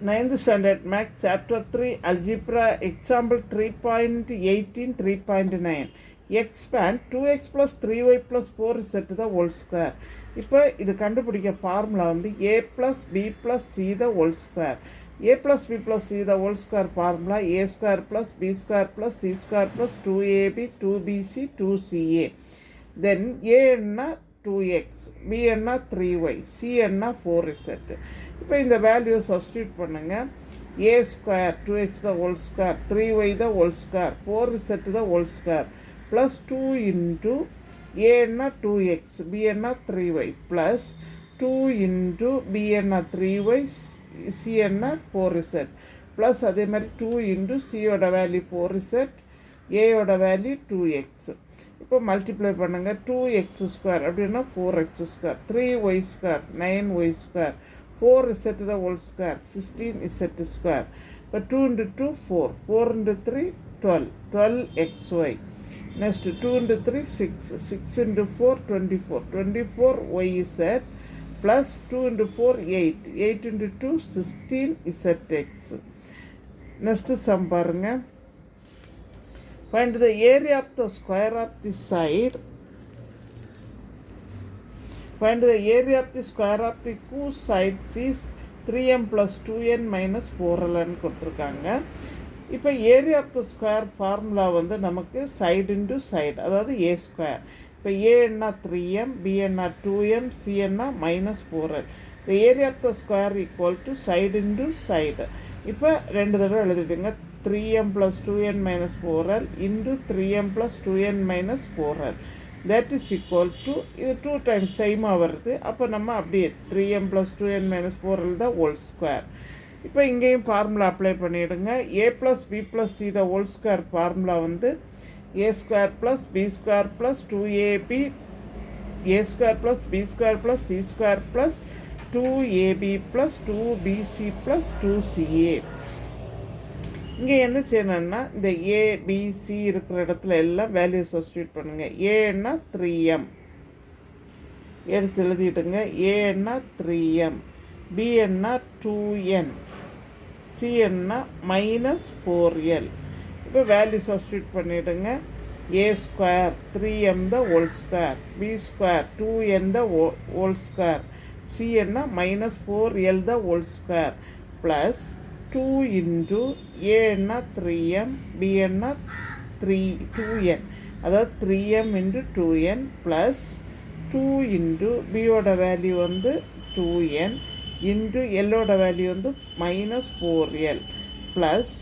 9th standard math chapter 3 algebra example 3.18 3.9 expand 2x plus 3y plus 4 set the whole square. இப்போ இது கண்டுபிடிக்க formula வந்து a plus b plus c the whole square. a plus b plus c the whole square formula a square plus b square plus c square plus 2ab 2bc 2ca. then a என்ன 2x, b என்ன 3y, c என்ன 4z. இப்போ இந்த value substitute பண்ணுங்கள். a square 2x the whole square 3y the whole square 4z the whole square plus 2 into a என்ன 2x, b என்ன 3y plus 2 into b என்ன 3y, c என்ன 4z plus அதே மாதிரி 2 இன்ட்டு சியோட வேல்யூ 4z, ஏயோட வேல்யூ 2x. இப்போ multiply பண்ணுங்கள். 2x square அப்படின்னா 4x square, 3y square 9y square, 4z the whole square 16z square. இப்போ 2 into 2 4, 4 into 3 12, 12xy. next 2 into 3 6, 6 into 4 24, 24yz plus 2 into 4 8, 8 into 2 16zx. next sum பாருங்க. find the area of the square of the side. Find the area of the square of the two sides is 3m plus 2n minus 4ln கொடுத்துருக்காங்க. இப்போ area of the square formula வந்து நமக்கு side into side, அதாவது ஏ square. இப்போ ஏ என்ன 3m, b என்ன 2m, c என்ன minus 4l. இந்த area of the square equal to side into side. இப்போ ரெண்டு தடவை எழுதிடுங்க. 3m plus 2n minus 4l into 3m plus 2n minus 4l. that is equal to, இது 2 times சேமாக வருது. அப்போ நம்ம அப்படியே 3m plus 2n minus 4l the whole square. இப்போ இங்கேயும் ஃபார்முலா அப்ளை பண்ணிவிடுங்க. a plus b plus c the whole square formula வந்து a square plus b square plus 2ab, a square plus b square plus c square plus 2ab plus 2bc plus 2ca. இங்கே என்ன செய்யணும்னா இந்த ABC இருக்கிற இடத்துல எல்லாம் value substitute பண்ணுங்கள். ஏன்னா 3m எடுத்து எழுதிட்டுங்க. ஏன்னா 3m, b என்ன 2n, c என்ன மைனஸ் 4l. இப்போ வேல்யூ சப்ஸ்டியூட் பண்ணிவிடுங்க. a square 3m the whole square, b square 2n the whole square, c என்ன minus 4l the whole square plus 2 into a என்ன 3m, b என்ன 2n, அதாவது 3m into 2n plus 2 into பியோட value வந்து 2n into எல்லோட value வந்து minus 4l plus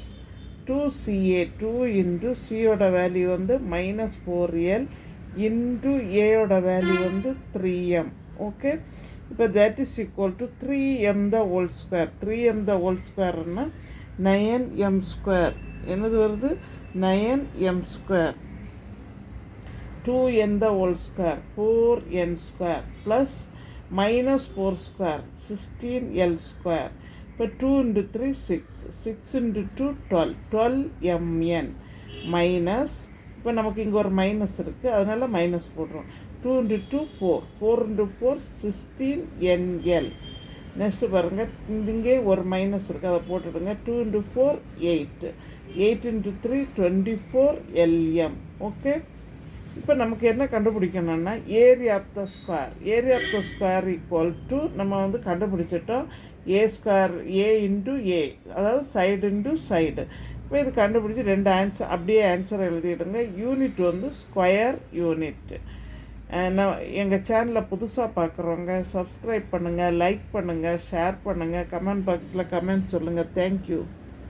2ca, 2 into சியோட value வந்து மைனஸ் 4l இன்ட்டு ஏயோட வேல்யூ வந்து 3m. ஓகே, இப்போ that is equal to 3m the whole square. 3m the whole squareனா 9m square. என்னது வருது? 9m square. 2n the whole square 4n square plus minus 4 square 16l square. இப்போ 2 into 3 6, 6 into 2 12, 12mn minus, இப்போ நமக்கு இங்கே ஒரு minus இருக்குது அதனால் minus போடுறோம். 2 into 2 4, 4 into 4 16nl. நெக்ஸ்ட்டு பாருங்கள், இங்கே ஒரு மைனஸ் இருக்குது அதை போட்டுடுங்க. 2 into 4 8, 8 into 3 24lm. ஓகே, இப்போ நமக்கு என்ன கண்டுபிடிக்கணும்னா area of the square. Area of the square equal to நம்ம வந்து கண்டுபிடிச்சிட்டோம் ஏ ஸ்கொயர் ஏ இன்ட்டு ஏ, அதாவது சைடு இன்ட்டு சைடு. இப்போ இது கண்டுபிடிச்சி ரெண்டு ஆன்சர் அப்படியே ஆன்சர் எழுதிடுங்க. யூனிட் வந்து ஸ்கொயர் யூனிட். நான் எங்கள் சேனலில் புதுசாக பார்க்குறவங்க சப்ஸ்கிரைப் பண்ணுங்கள், லைக் பண்ணுங்கள், ஷேர் பண்ணுங்கள், கமெண்ட் பாக்ஸில் கமெண்ட் சொல்லுங்கள். தேங்க்யூ.